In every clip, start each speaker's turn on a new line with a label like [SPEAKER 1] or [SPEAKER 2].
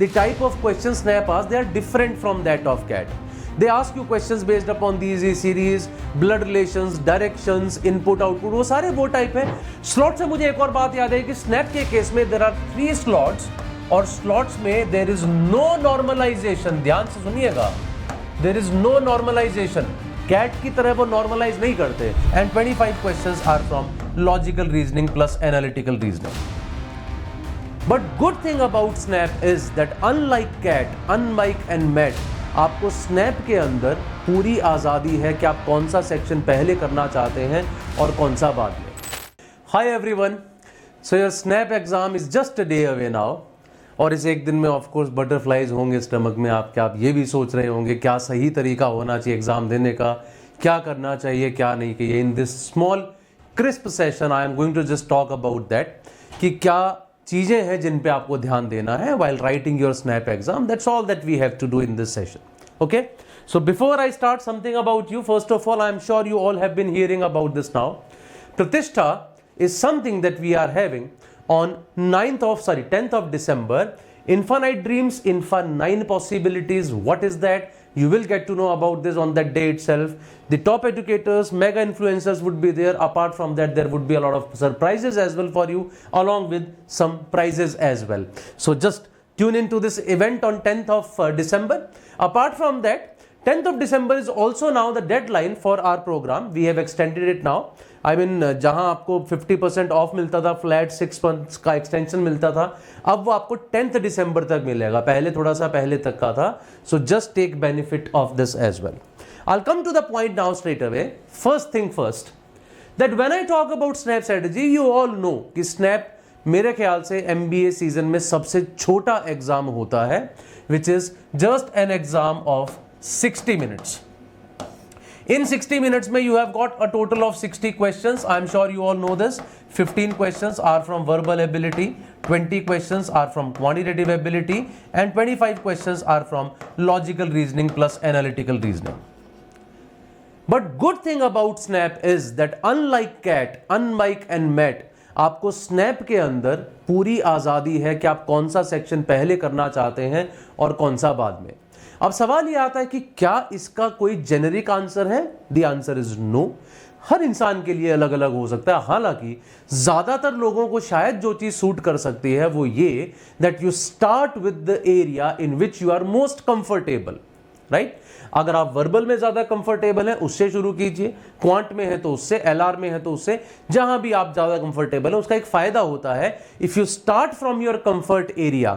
[SPEAKER 1] the type of questions Snap asks, they are different from that of CAT. They ask you questions based upon these series, blood relations, directions, input output, वो सारे वो type है. Slot से मुझे एक और बात याद है कि स्नैप के केस में देयर आर 3 स्लॉट्स और स्लॉट्स में देयर इज नो नॉर्मलाइजेशन. ध्यान से सुनिएगा, there is no normalisation. CAT की तरह वो नॉर्मलाइज नहीं करते. And 25 questions are from logical reasoning plus analytical reasoning. But good thing about SNAP is that unlike CAT, unlike NMAT, आपको SNAP के अंदर पूरी आज़ादी है कि आप कौन सा सेक्शन पहले करना चाहते हैं और कौन सा बाद में. Hi everyone, so your snap exam is just a day away now. और इस एक दिन में ऑफ कोर्स बटरफ्लाइज होंगे स्टमक में आपके. आप ये भी सोच रहे होंगे क्या सही तरीका होना चाहिए एग्जाम देने का, क्या करना चाहिए क्या नहीं चाहिए. In this small crisp session I am going to just talk about that कि क्या चीजें हैं जिन पे आपको ध्यान देना है while writing your snap exam. That's all that we have to do in this session. Okay, so before I start, something about you. First of all, I am sure you all have been hearing about this now. Pratishtha is something that we are having on 10th of December. Infinite Dreams, Infinite Possibilities. What is that? You will get to know about this on that day itself. The top educators, mega influencers would be there. Apart from that, there would be a lot of surprises as well for you, along with some prizes as well. So just tune into this event on 10th of December. Apart from that, 10th of December is also now the deadline for our program. We have extended it now. I mean, जहां आपको 50% of मिलता था, flat 6 months का extension मिलता था, अब वो आपको 10th दिसंबर तक मिलेगा. पहले थोड़ा सा पहले तक का था. So just take benefit of this as well. I'll come to the point now straight away. First thing first, that when I talk about Snap strategy, you all know कि Snap मेरे ख्याल से MBA सीजन में सबसे छोटा exam होता है, which is just an exam of 60 minutes. In 60 minutes में you have got a total of 60 questions. I am sure you all know this. 15 questions are from verbal ability, 20 questions are from quantitative ability, and 25 questions are from logical reasoning plus analytical reasoning. But good thing about Snap is that unlike CAT, unlike and MET, आपको SNAP के अंदर पूरी आज़ादी है कि आप कौन सा सेक्शन पहले करना चाहते हैं और कौन सा बाद में. अब सवाल ये आता है कि क्या इसका कोई जेनेरिक आंसर है? The answer is no. हर इंसान के लिए अलग अलग हो सकता है. हालांकि ज्यादातर लोगों को शायद जो चीज सूट कर सकती है वो ये that you start with the area in which you are most comfortable. Right, अगर आप वर्बल में ज्यादा कंफर्टेबल हैं उससे शुरू कीजिए, क्वांट में है तो उससे, एलआर में है तो उससे, जहां भी आप ज्यादा कंफर्टेबल है. उसका एक फायदा होता है, if you start from your comfort area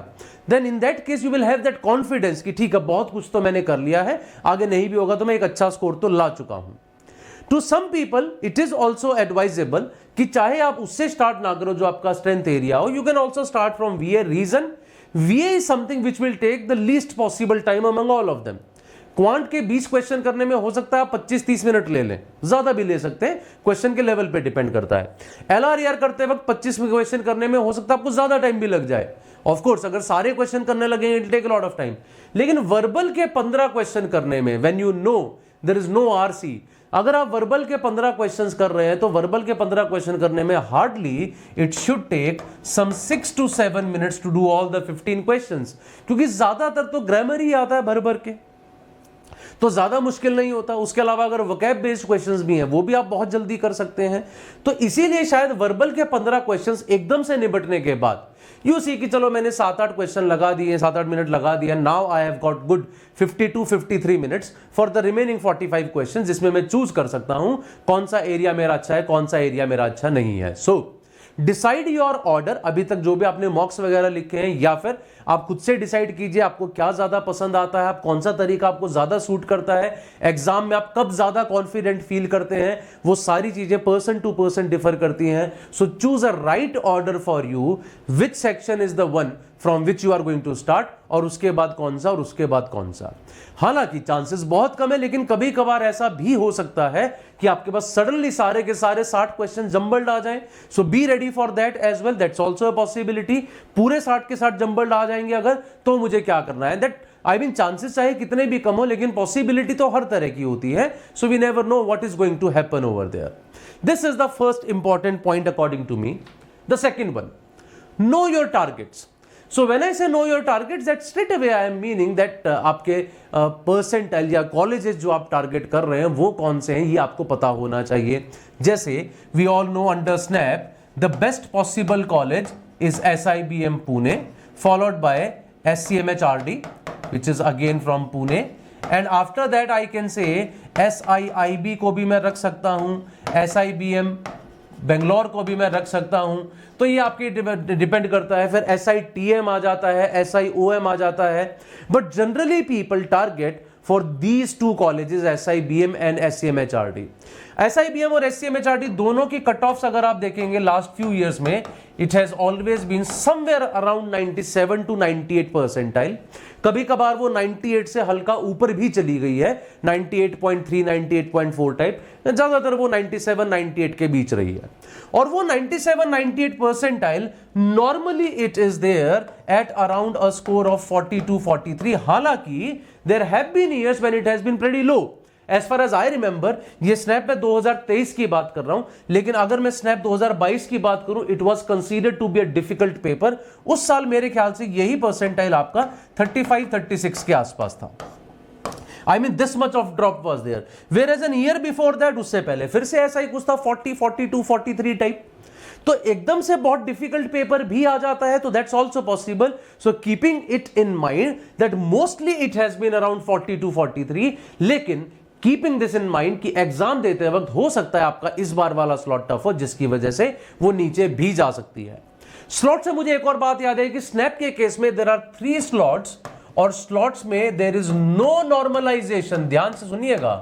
[SPEAKER 1] then in that case you will have that confidence कि ठीक है बहुत कुछ तो मैंने कर लिया है, आगे नहीं भी होगा तो मैं एक अच्छा स्कोर तो ला चुका हूं. To some people it is also advisable कि चाहे आप उससे स्टार्ट ना करो जो आपका स्ट्रेंथ एरिया हो, you can also start from VA. Reason, VA is something which will take the least possible time among all of them. Quant के 20 क्वेश्चन करने में हो सकता है आप 25-30 मिनट ले लें, ज्यादा भी ले सकते हैं, क्वेश्चन के लेवल पे डिपेंड करता है. एलआरईआर करते वक्त 25 क्वेश्चन करने में हो सकता है आपको ज्यादा टाइम भी लग जाए. ऑफ कोर्स अगर सारे क्वेश्चन करने लगे it take a lot of time. लेकिन वर्बल के 15 क्वेश्चन करने में when you know there is no RC, अगर आप वर्बल के 15 क्वेश्चंस कर रहे हैं तो वर्बल के 15 क्वेश्चन करने में hardly it should take some 6 to 7 minutes to do all the 15 questions. क्योंकि ज्यादातर तो ग्रामर ही आता है भर भर के, तो ज्यादा मुश्किल नहीं होता. उसके अलावा अगर वोकैब बेस्ड क्वेश्चंस भी हैं वो भी आप बहुत जल्दी कर सकते हैं. तो इसीलिए शायद वर्बल के 15 क्वेश्चंस एकदम से निपटने के बाद यू सी कि चलो मैंने 7-8 क्वेश्चन लगा दिए, 7-8 मिनट लगा दिया, now I have got good 52-53 minutes for the remaining 45 question, जिसमें मैं चूज कर सकता हूं कौन सा एरिया मेरा अच्छा है, कौन सा एरिया मेरा अच्छा नहीं है. So decide your order. अभी तक जो भी आपने मॉक्स वगैरह लिखे हैं या फिर आप खुद से डिसाइड कीजिए आपको क्या ज्यादा पसंद आता है, आप कौन सा तरीका आपको ज्यादा सूट करता है, एग्जाम में आप कब ज्यादा कॉन्फिडेंट फील करते हैं. वो सारी चीजें पर्सन टू पर्सन डिफर करती हैं. So choose a right order for you, which section is the one from which you are going to start, और उसके बाद कौन सा और उसके बाद कौन सा. हालांकि चांसेस बहुत कम है, लेकिन कभी कभार ऐसा भी हो सकता है कि आपके पास सडनली सारे के सारे 60 क्वेश्चन जंबल्ड आ जाएं. So be ready for that as well, that's also a possibility. पूरे 60 के 60 जंबल्ड आ जाएंगे अगर, तो मुझे क्या करना है. दैट आई मीन चांसेस चाहे कितने भी कम हो, लेकिन पॉसिबिलिटी तो हर तरह की होती है. So we never know what is going to happen over there. This is the first important point according to me. The second one, know your targets. So when I say know your targets, that straight away I am meaning that आपके percentile या colleges जो आप target कर रहे हैं वो कौन से हैं, ये आपको पता होना चाहिए. जैसे we all know under SNAP the best possible college is SIBM Pune, followed by SCMHRD which is again from Pune, and after that I can say SIIB को भी मैं रख सकता हूं, SIBM बेंगलोर को भी मैं रख सकता हूं. तो ये आपके डिपेंड करता है. फिर SITM आ जाता है, SIOM आ जाता है. But generally people target for these two colleges SIBM and SCMHRD. SIBM और SCMHRD दोनों की कट ऑफ्स अगर आप देखेंगे लास्ट फ्यू ईयर्स में, it has always been somewhere around 97 to 98 percentile. कभी कभार वो 98 से हल्का ऊपर भी चली गई है, 98.3 98.4 टाइप. ज्यादातर वो 97 98 के बीच रही है. और वो 97 98 percentile normally it is there at around a score of 42 43. हालांकि there have been years when it has been pretty low. As far as I remember, ये स्नैप में 2023 की बात कर रहा हूं, लेकिन अगर मैं स्नैप 2022 की बात करूं, it was considered to be a difficult paper. उस साल मेरे ख्याल से यही परसेंटाइल आपका 35 36 के आसपास था. I mean this much of drop was there. Whereas an year before that, उससे पहले फिर से ऐसा ही कुछ था, 40 42 43 टाइप. तो एकदम से बहुत डिफिकल्ट पेपर भी आ जाता है, तो that's also possible. So keeping it in mind that mostly it has been around 42 43, लेकिन कीपिंग दिस इन माइंड कि एग्जाम देते वक्त हो सकता है आपका इस बार वाला स्लॉट टफ हो, जिसकी वजह से वो नीचे भी जा सकती है. स्लॉट से मुझे एक और बात याद है कि स्नैप के केस में देयर आर 3 स्लॉट्स, और स्लॉट्स में देयर इज नो नॉर्मलाइजेशन. ध्यान से सुनिएगा,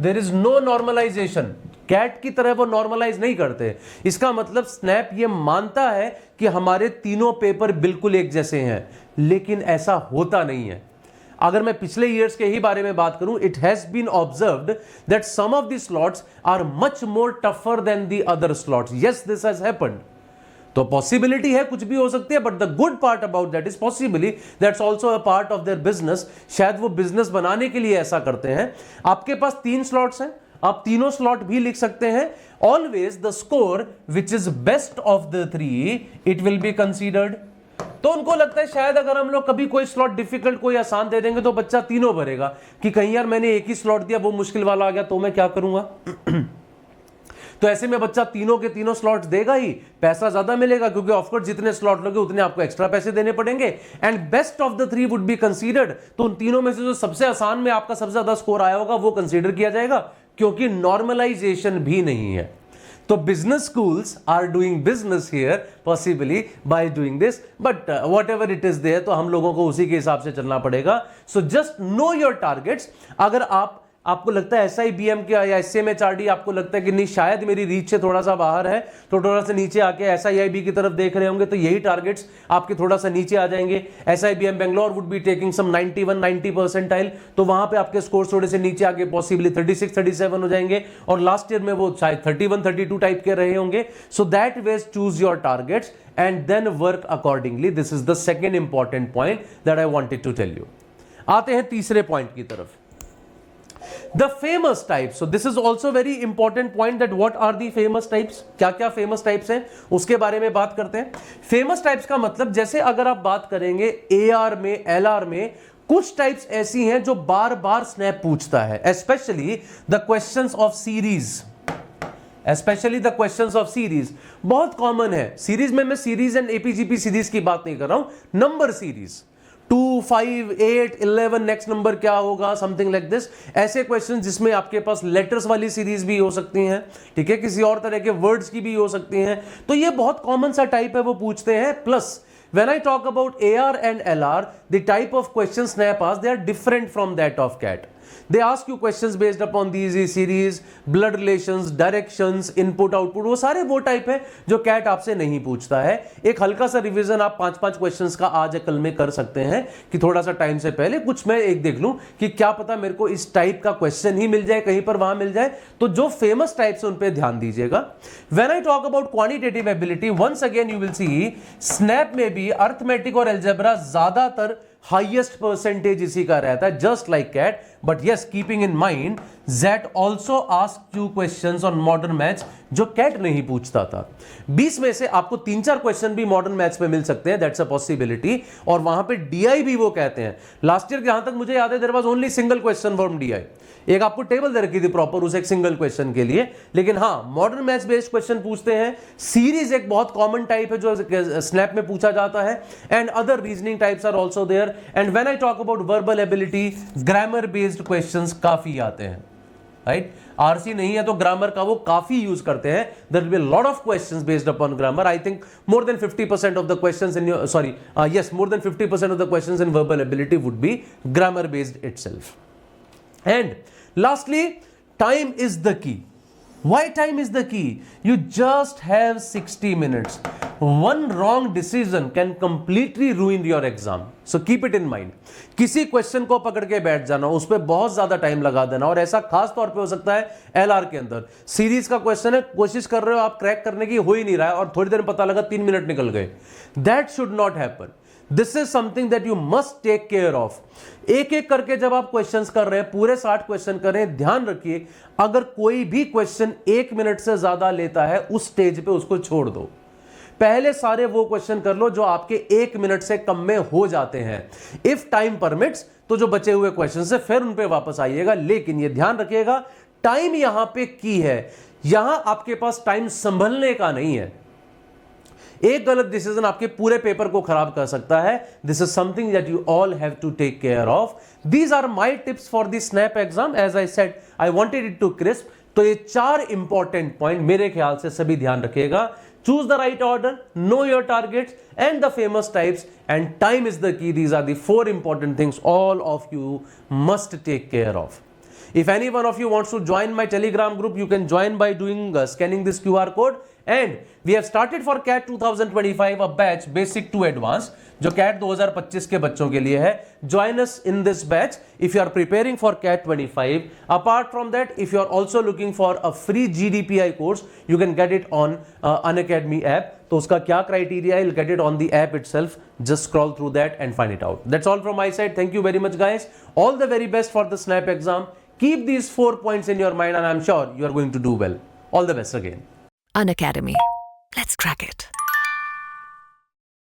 [SPEAKER 1] there is no normalisation. CAT की तरह वो नॉर्मलाइज नहीं करते. इसका मतलब स्नैप ये मानता है कि हमारे तीनों पेपर बिल्कुल एक जैसे हैं, लेकिन ऐसा होता नहीं है. अगर मैं पिछले ईयर्स के ही बारे में बात करूं, it has been observed that some of the slots are much more tougher than the other slots. Yes, this has happened. तो पॉसिबिलिटी है, कुछ भी हो सकती है, but the good part about that is possibly that's also a part of their business. शायद वो business बनाने के लिए ऐसा करते हैं. आपके पास 3 स्लॉट्स हैं, आप तीनों स्लॉट भी लिख सकते हैं. Always the score which is best of the 3 it will be considered. तो उनको लगता है शायद अगर हम लोग कभी कोई स्लॉट डिफिकल्ट कोई आसान दे देंगे तो बच्चा तीनों भरेगा, कि कहीं यार मैंने एक ही स्लॉट दिया, वो मुश्किल वाला आ गया तो मैं क्या करूंगा. तो ऐसे में बच्चा तीनों के तीनों स्लॉट्स देगा ही, पैसा ज्यादा मिलेगा, क्योंकि ऑफकोर्स जितने स्लॉट लोगे उतने आपको एक्स्ट्रा पैसे देने पड़ेंगे. And best of the 3 would be considered. तो उन तीनों में से जो सबसे आसान में आपका सबसे ज्यादा स्कोर आया होगा वो कंसीडर किया जाएगा, क्योंकि नॉर्मलाइजेशन भी नहीं है. तो business schools are doing business here possibly by doing this, but whatever it is there, तो हम लोगों को उसी के हिसाब से चलना पड़ेगा. So just no your targets. अगर आपको लगता है SIBM का या SCMHRD आपको लगता है कि नहीं शायद मेरी रीच से थोड़ा सा बाहर है, तो थोड़ा सा नीचे आके SIIB की तरफ देख रहे होंगे, तो यही टारगेट्स आपके थोड़ा सा नीचे आ जाएंगे. SIBM Bangalore would be taking some 91 90 percentile, तो वहां पे आपके स्कोर थोड़े से नीचे आके पॉसिबली 36 37 हो जाएंगे, और लास्ट ईयर में वो शायद 31 32 टाइप के रहे होंगे. So that ways choose your targets and then work accordingly. This is the second important point that I wanted to tell you. आते हैं तीसरे पॉइंट की तरफ, the famous types. So this is also very important point that what are the famous types. क्या क्या famous types हैं उसके बारे में बात करते हैं. famous types का मतलब, जैसे अगर आप बात करेंगे AR में LR में, कुछ टाइप्स ऐसी हैं जो बार बार स्नैप पूछता है, especially the questions of series. Especially the questions of series बहुत कॉमन है. सीरीज में मैं सीरीज एंड APGP सीरीज की बात नहीं कर रहा हूं, नंबर सीरीज 2 5 8 11 नेक्स्ट नंबर क्या होगा, समथिंग लाइक दिस. ऐसे क्वेश्चन जिसमें आपके पास लेटर्स वाली सीरीज भी हो सकती हैं, ठीक है, किसी और तरह के वर्ड्स की भी हो सकती हैं. तो ये बहुत कॉमन सा टाइप है, वो पूछते हैं. Plus when I talk about AR and LR, the type of questions Snap asks, they are different from that of CAT. They ask you questions based upon these series, blood relations, directions, input output. वो सारे वो type है जो cat आपसे नहीं पूछता है. एक हल्का सा रिवीजन आप 5-5 क्वेश्चंस का आज या कल में कर सकते हैं, कि थोड़ा सा टाइम से पहले कुछ मैं एक देख लूं कि क्या पता मेरे को इस टाइप का क्वेश्चन ही मिल जाए, कहीं पर वहां मिल जाए. तो जो फेमस टाइप्स है उन पे ध्यान दीजिएगा. When I talk about quantitative ability, once again you will see snap में भी अर्थमेटिक और अलजेब्रा ज्यादातर हाईएस्ट परसेंटेज इसी का रहता है, just like CAT. But yes, keeping in mind, ZET also asked you questions on modern maths जो cat नहीं पूछता था। 20 में से आपको 3-4 क्वेश्चन भी मॉडर्न मैथ्स में मिल सकते हैं, दैट्स अ पॉसिबिलिटी। और वहां पे डीआई भी वो कहते हैं। लास्ट ईयर जहां तक मुझे याद है, there was only single question from DI. एक आपको टेबल दे रखी थी प्रॉपर उस एक सिंगल क्वेश्चन के लिए। लेकिन हाँ, मॉडर्न मैथ्स बेस्ड क्वेश्चन पूछते हैं। सीरीज एक बहुत कॉमन टाइप है जो स्नैप में पूछा जाता है, and other reasoning types are also there. And when I talk about verbal ability, grammar based questions काफी आते हैं, राइट। आरसी नहीं है तो ग्रामर का वो काफी यूज करते हैं। There will be lot of questions based upon grammar. I think more than 50% of the questions in your more than 50% of the questions in verbal ability would be grammar based itself. And lastly, time is the key. Why time is the key? You just have 60 minutes. One wrong decision can completely ruin your exam. So keep it in mind. किसी question को पकड़ के बैठ जाना, उस पर बहुत ज्यादा टाइम लगा देना, और ऐसा खास तौर पे हो सकता है एलआर के अंदर। सीरीज का क्वेश्चन है, कोशिश कर रहे हो आप क्रैक करने की, हो ही नहीं रहा है, और थोड़ी देर में पता लगा 3 मिनट निकल गए। That should not happen. This is something that you must take care of. एक एक करके जब आप क्वेश्चंस कर रहे हैं, पूरे 60 क्वेश्चन कर रहे हैं, ध्यान रखिए अगर कोई भी क्वेश्चन 1 मिनट से ज्यादा लेता है, उस स्टेज पे उसको छोड़ दो। पहले सारे वो क्वेश्चन कर लो जो आपके 1 मिनट से कम में हो जाते हैं। इफ टाइम परमिट्स तो जो बचे हुए क्वेश्चन है फिर उन पे वापस आइएगा। लेकिन ये ध्यान रखिएगा, टाइम यहां पे की है, यहां आपके पास टाइम संभलने का नहीं है। एक गलत डिसीजन आपके पूरे पेपर को खराब कर सकता है। This is something that you all have to take care of. These are my tips for the SNAP exam. As I said, I wanted it to crisp. तो ये 4 इंपॉर्टेंट पॉइंट मेरे ख्याल से सभी ध्यान रखिएगा। Choose the right order, know your targets and the famous types, and time is the key. These are the 4 important things all of you must take care of. If any one of you wants to join my Telegram group, you can join by scanning this QR code. And we have started for CAT 2025 a batch basic to advanced, जो CAT 2025 के बच्चों के लिए है. Join us in this batch if you are preparing for CAT 25. Apart from that, if you are also looking for a free GDPI course, you can get it on Unacademy app. तो उसका क्या criteria है, you'll get it on the app itself. Just scroll through that and find it out. That's all from my side. Thank you very much, guys. All the very best for the SNAP exam. Keep these 4 points in your mind, and I'm sure you are going to do well. All the best again.
[SPEAKER 2] Unacademy. Let's crack it.